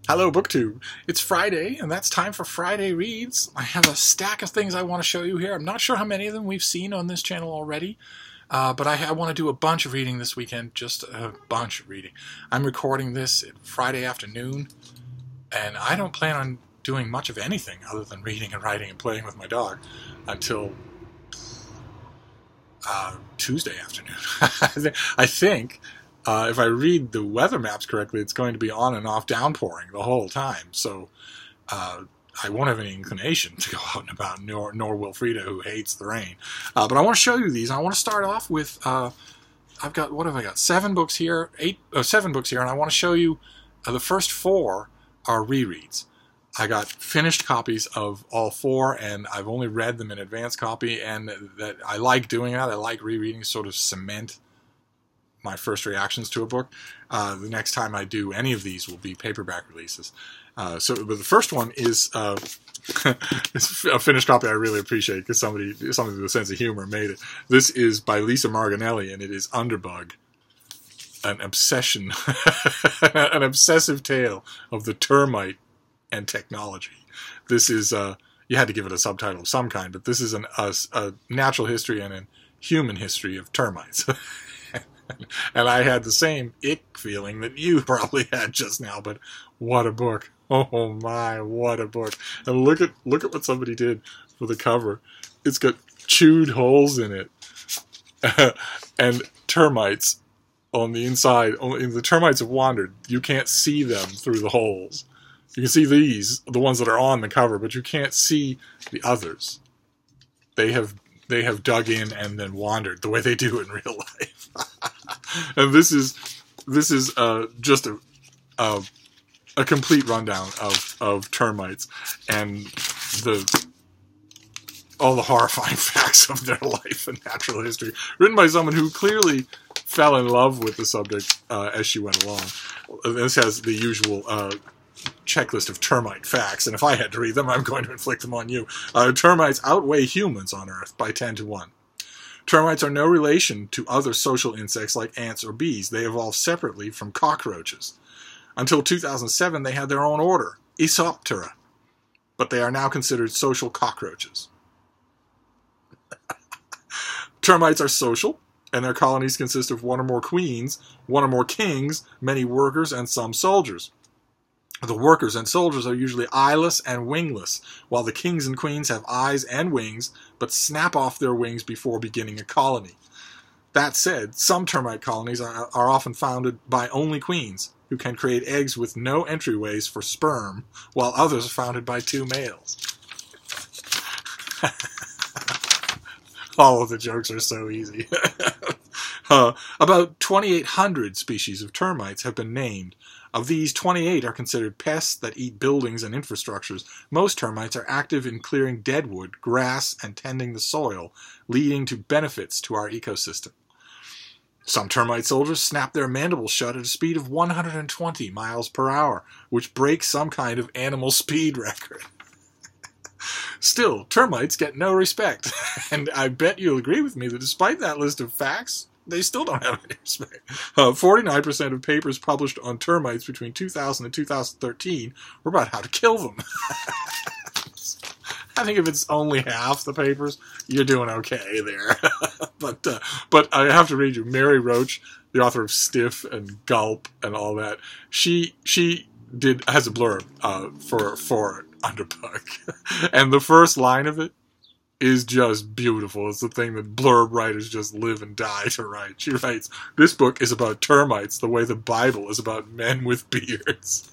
Hello, BookTube. It's Friday, and that's time for Friday Reads. I have a stack of things I want to show you here. I'm not sure how many of them we've seen on this channel already, but I want to do a bunch of reading this weekend, just a bunch of reading. I'm recording this Friday afternoon, and I don't plan on doing much of anything other than reading and writing and playing with my dog until Tuesday afternoon. I think if I read the weather maps correctly, it's going to be on and off downpouring the whole time. So I won't have any inclination to go out and about, nor will Frida, who hates the rain. But I want to show you these. I want to start off with, I've got, what have I got? 7 books here, 7 books here, and I want to show you the first 4 are rereads. I got finished copies of all 4, and I've only read them in advance copy, and that I like doing that. I like rereading, sort of cement my first reactions to a book. The next time I do any of these will be paperback releases. But the first one is it's a finished copy I really appreciate because somebody with a sense of humor made it. This is by Lisa Margonelli, and it is Underbug, an obsession, an obsessive tale of the termite and technology. This is you had to give it a subtitle of some kind, but this is a natural history and a human history of termites. And I had the same ick feeling that you probably had just now, but what a book. Oh my, what a book. And look at what somebody did for the cover. It's got chewed holes in it. And termites on the inside. Only the termites have wandered. You can't see them through the holes. You can see these, the ones that are on the cover, but you can't see the others. They have dug in and then wandered the way they do in real life. And this is just a complete rundown of termites and all the horrifying facts of their life and natural history, written by someone who clearly fell in love with the subject as she went along. This has the usual checklist of termite facts, and if I had to read them, I'm going to inflict them on you. Termites outweigh humans on Earth by 10 to 1. Termites are no relation to other social insects like ants or bees. They evolved separately from cockroaches. Until 2007, they had their own order, Aesoptera, but they are now considered social cockroaches. Termites are social, and their colonies consist of 1 or more queens, 1 or more kings, many workers, and some soldiers. The workers and soldiers are usually eyeless and wingless, while the kings and queens have eyes and wings, but snap off their wings before beginning a colony. That said, some termite colonies are often founded by only queens, who can create eggs with no entryways for sperm, while others are founded by 2 males. All of the jokes are so easy. About 2,800 species of termites have been named. Of these, 28 are considered pests that eat buildings and infrastructures. Most termites are active in clearing dead wood, grass, and tending the soil, leading to benefits to our ecosystem. Some termite soldiers snap their mandibles shut at a speed of 120 miles per hour, which breaks some kind of animal speed record. Still, termites get no respect, and I bet you'll agree with me that despite that list of facts, they still don't have any respect. 49% of papers published on termites between 2000 and 2013 were about how to kill them. I think if it's only half the papers, you're doing okay there. But I have to read you, Mary Roach, the author of Stiff and Gulp and all that. She has a blurb for Underbug, and the first line of it is just beautiful. It's the thing that blurb writers just live and die to write. She writes, "This book is about termites the way the Bible is about men with beards."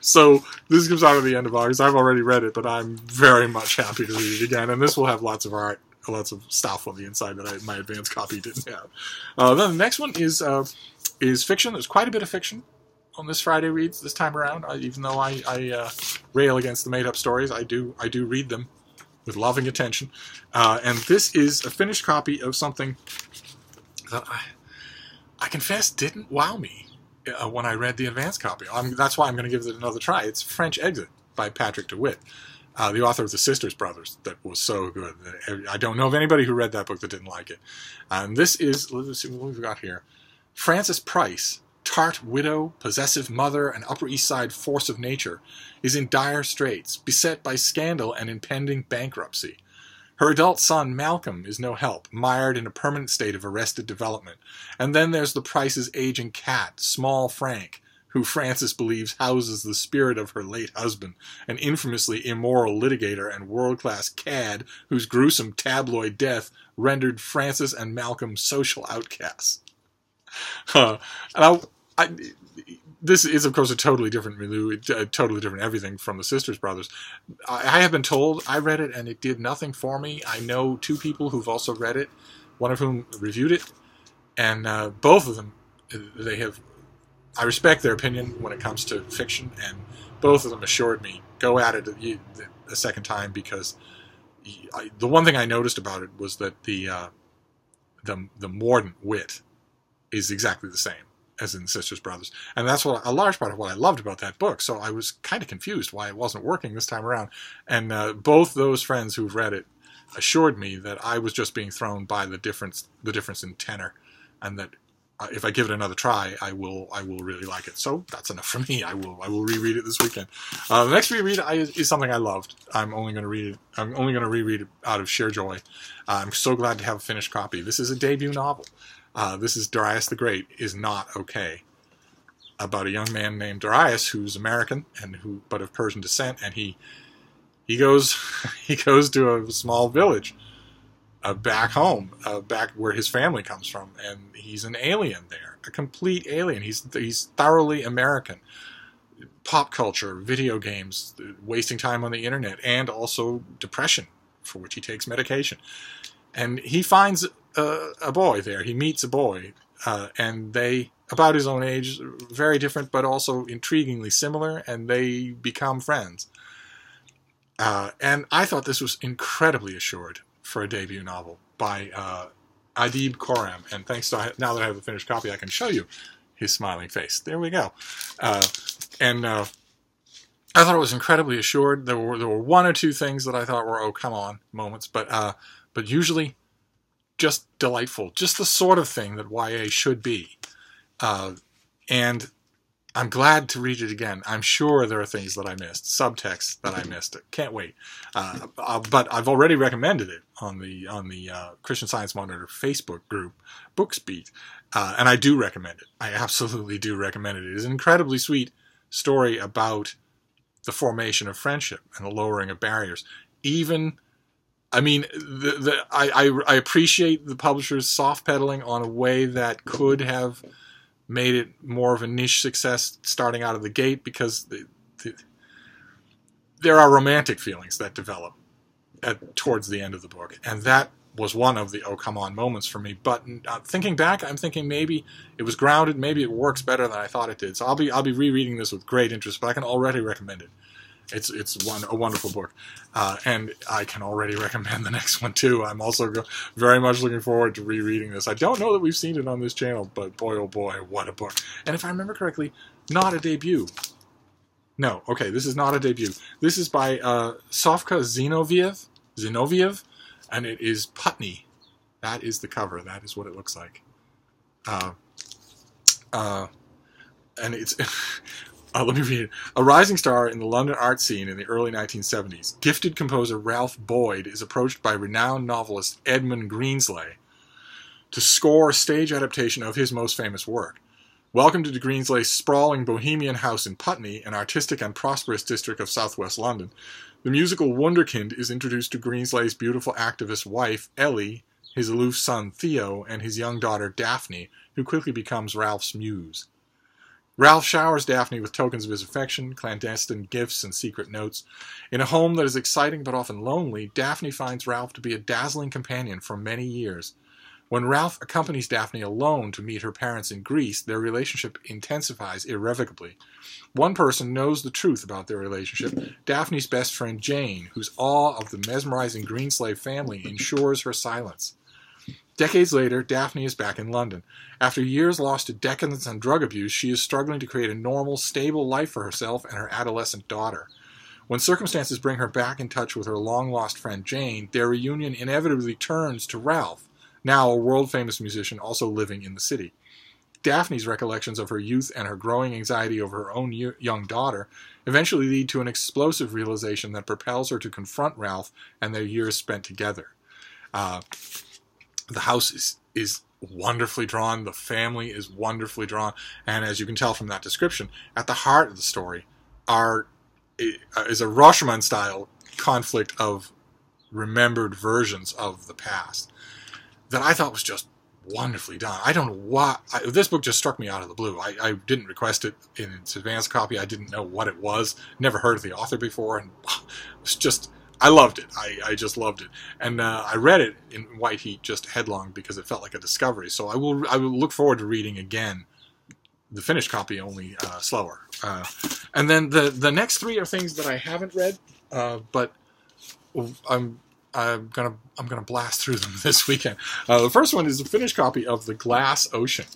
So this comes out at the end of August. I've already read it, but I'm very much happy to read it again. And this will have lots of art, lots of stuff on the inside that my advance copy didn't have. Then the next one is fiction. There's quite a bit of fiction on this Friday Reads this time around. Even though I rail against the made-up stories, I do read them with loving attention. And this is a finished copy of something that I confess didn't wow me when I read the advance copy. That's why I'm going to give it another try. It's French Exit by Patrick DeWitt, the author of The Sisters Brothers, that was so good. I don't know of anybody who read that book that didn't like it. And this is, let's see what we've got here. Frances Price tart widow, possessive mother, and Upper East Side force of nature, is in dire straits, beset by scandal and impending bankruptcy. Her adult son, Malcolm, is no help, mired in a permanent state of arrested development. And then there's the Price's aging cat, Small Frank, who Frances believes houses the spirit of her late husband, an infamously immoral litigator and world-class cad whose gruesome tabloid death rendered Frances and Malcolm social outcasts. This is, of course, a totally different milieu, totally different everything from the Sisters Brothers. I have been told I read it and it did nothing for me. I know two people who've also read it, one of whom reviewed it, and both of them, I respect their opinion when it comes to fiction, and both of them assured me, go at it a second time, because the one thing I noticed about it was that the mordant wit is exactly the same as in the Sisters Brothers. And that's a large part of what I loved about that book. So I was kind of confused why it wasn't working this time around. And both those friends who've read it assured me that I was just being thrown by the difference in tenor, and that if I give it another try, I will really like it. So that's enough for me. I will reread it this weekend. The next reread is something I loved. I'm only going to reread it out of sheer joy. I'm so glad to have a finished copy. This is a debut novel. This is Darius the Great Is Not Okay, about a young man named Darius who's American but of Persian descent, and he goes to a small village back home, back where his family comes from, and he's an alien there, a complete alien. He's thoroughly American. Pop culture, video games, wasting time on the internet, and also depression, for which he takes medication. And he finds a boy there. He meets a boy, and they, about his own age, very different, but also intriguingly similar, and they become friends. And I thought this was incredibly assured for a debut novel by Adib Khorram. And thanks to, now that I have a finished copy, I can show you his smiling face. There we go. And I thought it was incredibly assured. There were one or two things that I thought were, oh, come on, moments, but usually just delightful, just the sort of thing that YA should be. And I'm glad to read it again. I'm sure there are things that I missed, subtext that I missed. Can't wait. But I've already recommended it on the Christian Science Monitor Facebook group, Booksbeat, and I do recommend it. I absolutely do recommend it. It is an incredibly sweet story about the formation of friendship and the lowering of barriers. I appreciate the publisher's soft pedaling on a way that could have made it more of a niche success starting out of the gate, because there are romantic feelings that develop towards the end of the book, and that was one of the oh come on moments for me. But thinking back, I'm thinking maybe it was grounded, maybe it works better than I thought it did. So I'll be rereading this with great interest, but I can already recommend it. It's a wonderful book, and I can already recommend the next one too. I'm also very much looking forward to rereading this. I don't know that we've seen it on this channel, but boy oh boy, what a book! And if I remember correctly, not a debut. No, okay, this is not a debut. This is by Sofka Zinoviev, and it is Putney. That is the cover. That is what it looks like. And it's. Let me read it. A rising star in the London art scene in the early 1970s, gifted composer Ralph Boyd is approached by renowned novelist Edmund Greensley to score a stage adaptation of his most famous work. Welcome to Greensley's sprawling bohemian house in Putney, an artistic and prosperous district of southwest London. The musical wunderkind is introduced to Greensley's beautiful activist wife, Ellie, his aloof son, Theo, and his young daughter, Daphne, who quickly becomes Ralph's muse. Ralph showers Daphne with tokens of his affection, clandestine gifts, and secret notes. In a home that is exciting but often lonely, Daphne finds Ralph to be a dazzling companion for many years. When Ralph accompanies Daphne alone to meet her parents in Greece, their relationship intensifies irrevocably. One person knows the truth about their relationship, Daphne's best friend Jane, whose awe of the mesmerizing Greensley family ensures her silence. Decades later, Daphne is back in London. After years lost to decadence and drug abuse, she is struggling to create a normal, stable life for herself and her adolescent daughter. When circumstances bring her back in touch with her long-lost friend Jane, their reunion inevitably turns to Ralph, now a world-famous musician also living in the city. Daphne's recollections of her youth and her growing anxiety over her own young daughter eventually lead to an explosive realization that propels her to confront Ralph and their years spent together. The house is wonderfully drawn. The family is wonderfully drawn. And as you can tell from that description, at the heart of the story is a Rashomon-style conflict of remembered versions of the past that I thought was just wonderfully done. I don't know why. This book just struck me out of the blue. I didn't request it in its advance copy. I didn't know what it was. Never heard of the author before. And it was just... I loved it. I just loved it. And I read it in white heat, just headlong, because it felt like a discovery. So I will look forward to reading again the finished copy, only slower. And then the next three are things that I haven't read, but I'm gonna blast through them this weekend. The first one is the finished copy of The Glass Ocean,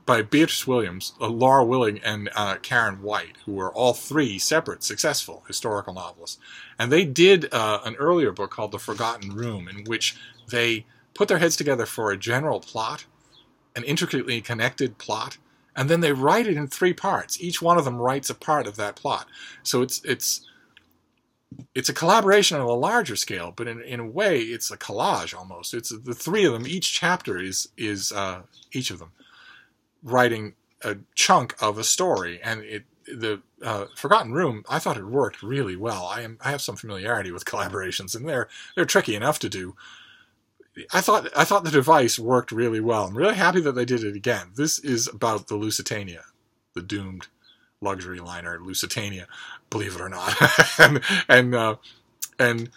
by Beatrice Williams, Laura Willing, and Karen White, who are all three separate, successful historical novelists. And they did an earlier book called The Forgotten Room, in which they put their heads together for a general plot, an intricately connected plot, and then they write it in three parts. Each one of them writes a part of that plot. So it's a collaboration on a larger scale, but in a way, it's a collage almost. It's the three of them. Each chapter is each of them writing a chunk of a story, and the Forgotten Room, I thought it worked really well. I have some familiarity with collaborations, and they're tricky enough to do. I thought the device worked really well. I'm really happy that they did it again. This is about the Lusitania, the doomed luxury liner Lusitania, believe it or not, and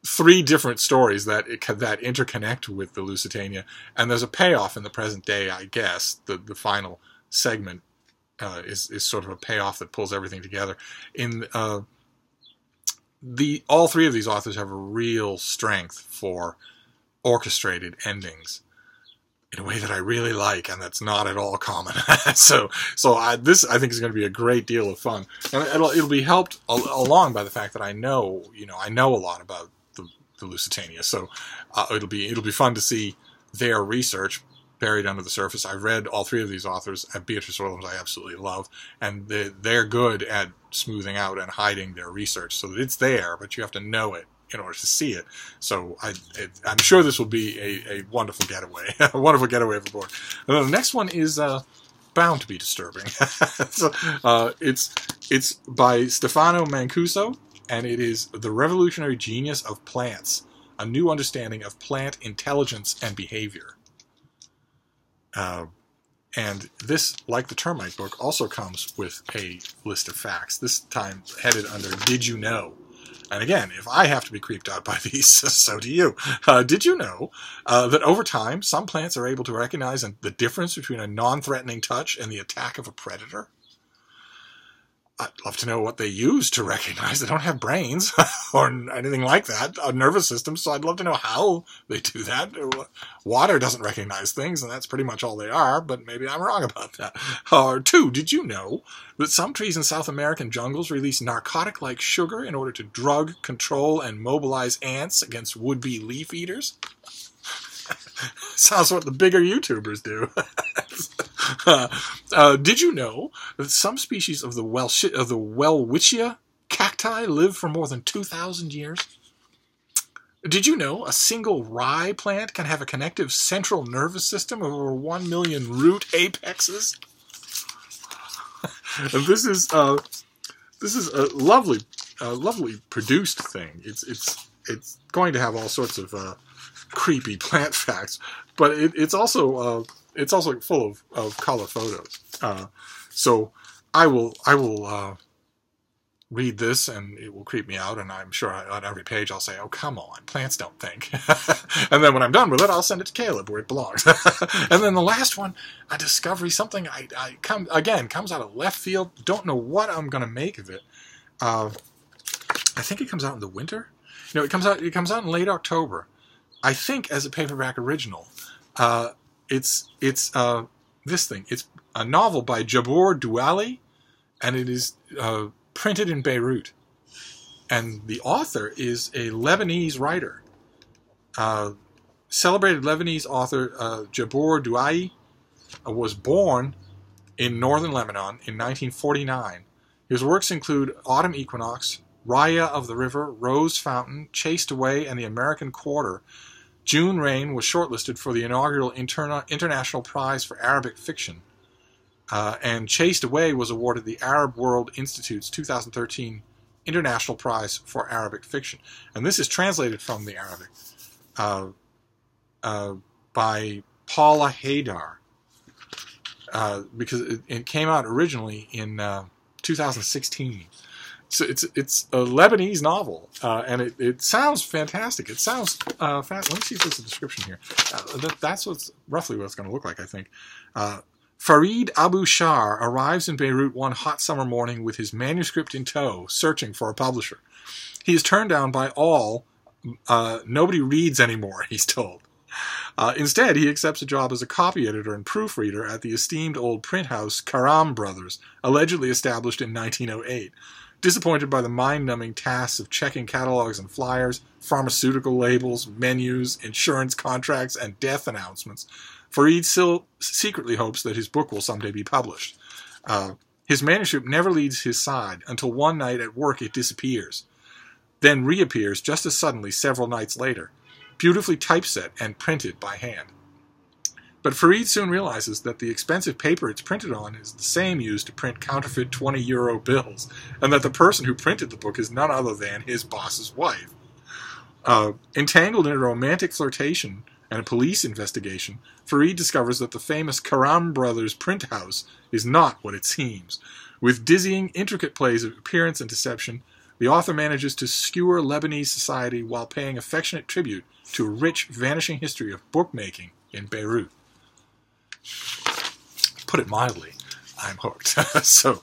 three different stories that interconnect with the Lusitania, and there's a payoff in the present day, I guess. The final segment is sort of a payoff that pulls everything together. All three of these authors have a real strength for orchestrated endings in a way that I really like, and that's not at all common. So this I think is going to be a great deal of fun, and it'll be helped along by the fact that I know a lot about the Lusitania. So it'll be fun to see their research buried under the surface. I've read all three of these authors. Beatrice Williams I absolutely love, and they're good at smoothing out and hiding their research so that it's there, but you have to know it in order to see it. So I'm sure this will be a wonderful getaway, a wonderful getaway of the book. And then the next one is bound to be disturbing. So, it's by Stefano Mancuso, and it is The Revolutionary Genius of Plants, a new understanding of plant intelligence and behavior. And this, like the termite book, also comes with a list of facts, this time headed under Did You Know? And again, if I have to be creeped out by these, so do you. Did you know that over time, some plants are able to recognize the difference between a non-threatening touch and the attack of a predator? I'd love to know what they use to recognize. They don't have brains or anything like that, a nervous system, so I'd love to know how they do that. Water doesn't recognize things, and that's pretty much all they are, but maybe I'm wrong about that. Or two, did you know that some trees in South American jungles release narcotic-like sugar in order to drug, control, and mobilize ants against would-be leaf eaters? Sounds what the bigger YouTubers do. Did you know that some species of the Welwitschia cacti live for more than 2,000 years? Did you know a single rye plant can have a connective central nervous system of over 1 million root apexes? And this is a lovely produced thing. It's going to have all sorts of creepy plant facts, but it's also full of color photos. So I will read this, and it will creep me out, and I'm sure on every page I'll say, oh, come on, plants don't think. And then when I'm done with it, I'll send it to Caleb where it belongs. And then the last one, a discovery, something comes out of left field. Don't know what I'm going to make of it. I think it comes out in the winter. It comes out in late October. I think as a paperback original. It's this thing. It's a novel by Jabor Douali, and it is printed in Beirut. And the author is a Lebanese writer. Celebrated Lebanese author Jabor Douali. was born in northern Lebanon in 1949. His works include Autumn Equinox, Raya of the River, Rose Fountain, Chased Away, and The American Quarter. June Rain was shortlisted for the inaugural International Prize for Arabic Fiction. And Chased Away was awarded the Arab World Institute's 2013 International Prize for Arabic Fiction. And this is translated from the Arabic by Paula Haydar, because it came out originally in 2016. So it's a Lebanese novel, and it sounds fantastic. It sounds fast. Let me see if there's a description here. That's roughly what it's going to look like, I think. Farid Abu Shar arrives in Beirut one hot summer morning with his manuscript in tow, searching for a publisher. He is turned down by all. Nobody reads anymore, he's told. Instead, he accepts a job as a copy editor and proofreader at the esteemed old print house Karam Brothers, allegedly established in 1908. Disappointed by the mind-numbing tasks of checking catalogs and flyers, pharmaceutical labels, menus, insurance contracts, and death announcements, Farid still secretly hopes that his book will someday be published. His manuscript never leaves his side until one night at work it disappears, then reappears just as suddenly several nights later, beautifully typeset and printed by hand. But Farid soon realizes that the expensive paper it's printed on is the same used to print counterfeit 20-euro bills, and that the person who printed the book is none other than his boss's wife. Entangled in a romantic flirtation and a police investigation, Farid discovers that the famous Karam Brothers print house is not what it seems. With dizzying, intricate plays of appearance and deception, the author manages to skewer Lebanese society while paying affectionate tribute to a rich, vanishing history of bookmaking in Beirut. Put it mildly, I'm hooked. So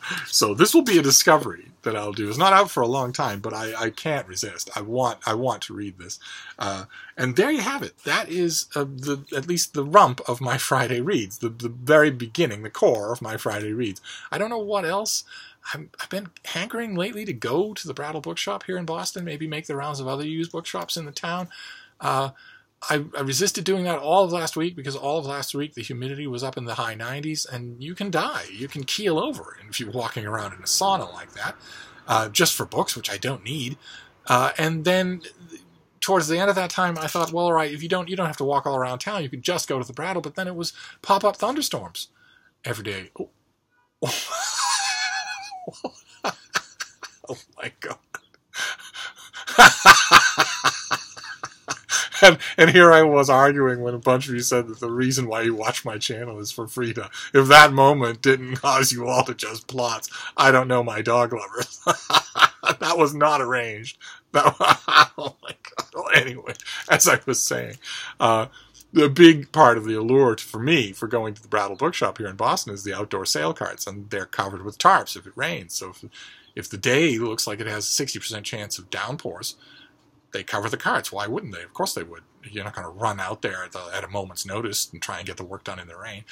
this will be a discovery that I'll do. It's not out for a long time, but I can't resist. I want to read this. And there you have it. That is at least the rump of my Friday reads, the very beginning, the core of my Friday reads. I don't know what else. I've been hankering lately to go to the Brattle Bookshop here in Boston, maybe make the rounds of other used bookshops in the town. I resisted doing that all of last week because all of last week the humidity was up in the high 90s, and you can die. You can keel over if you're walking around in a sauna like that, just for books, which I don't need. And then towards the end of that time, I thought, well, all right, if you don't have to walk all around town. You could just go to the Brattle. But then it was pop-up thunderstorms every day. Oh, oh my God. And here I was arguing when a bunch of you said that the reason why you watch my channel is for Frida. If that moment didn't cause you all to just plots, I don't know my dog lovers. That was not arranged. Oh my God. Well, anyway, as I was saying, the big part of the allure for me for going to the Brattle Bookshop here in Boston is the outdoor sale carts, and they're covered with tarps if it rains. So if the day looks like it has a 60% chance of downpours, they cover the carts. Why wouldn't they? Of course they would. You're not going to run out there at a moment's notice and try and get the work done in the rain.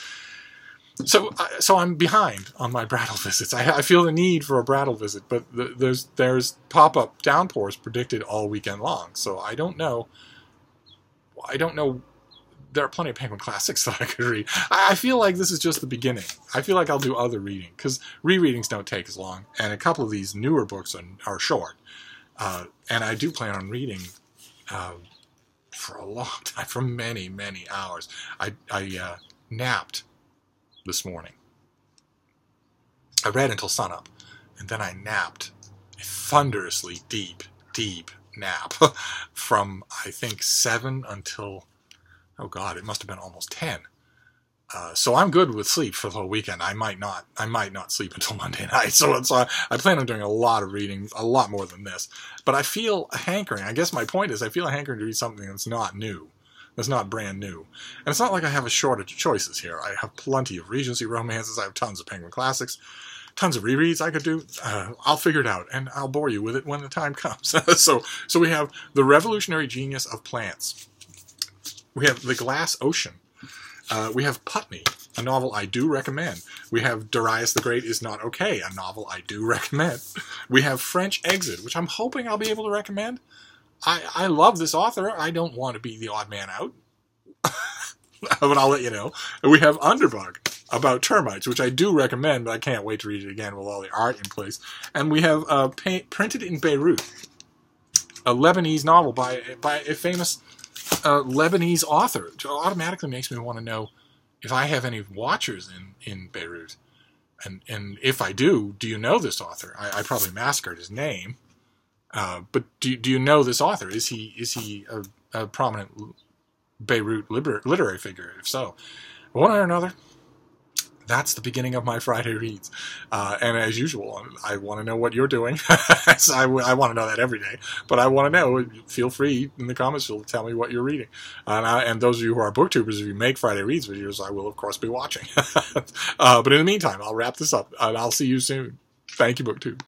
So I'm behind on my Brattle visits. I feel the need for a Brattle visit, but there's pop-up downpours predicted all weekend long. So I don't know. There are plenty of Penguin Classics that I could read. I feel like this is just the beginning. I feel like I'll do other reading, because rereadings don't take as long, and a couple of these newer books are short. And I do plan on reading for a long time, for many, many hours. I napped this morning. I read until sunup, and then I napped a thunderously deep nap from, I think, 7 until, oh God, it must have been almost 10. So I'm good with sleep for the whole weekend. I might not sleep until Monday night. So I plan on doing a lot of reading, a lot more than this. But I feel a hankering. I guess my point is I feel a hankering to read something that's not new, that's not brand new. And it's not like I have a shortage of choices here. I have plenty of Regency romances. I have tons of Penguin Classics, tons of rereads I could do. I'll figure it out, and I'll bore you with it when the time comes. So we have The Revolutionary Genius of Plants. We have The Glass Ocean. We have Putney, a novel I do recommend. We have Darius the Great is Not Okay, a novel I do recommend. We have French Exit, which I'm hoping I'll be able to recommend. I love this author. I don't want to be the odd man out, but I'll let you know. We have Underbug, about termites, which I do recommend, but I can't wait to read it again with all the art in place. And we have Printed in Beirut, a Lebanese novel by a famous Lebanese author. It automatically makes me want to know if I have any watchers in Beirut. And if I do you know this author? I probably massacred his name. But do you know this author? Is he a prominent Beirut literary figure? If so, one way or another, that's the beginning of my Friday reads. And as usual, I want to know what you're doing. So I want to know that every day. But I want to know. Feel free in the comments field to tell me what you're reading. And those of you who are booktubers, if you make Friday reads videos, I will of course be watching. But in the meantime, I'll wrap this up, and I'll see you soon. Thank you, BookTube.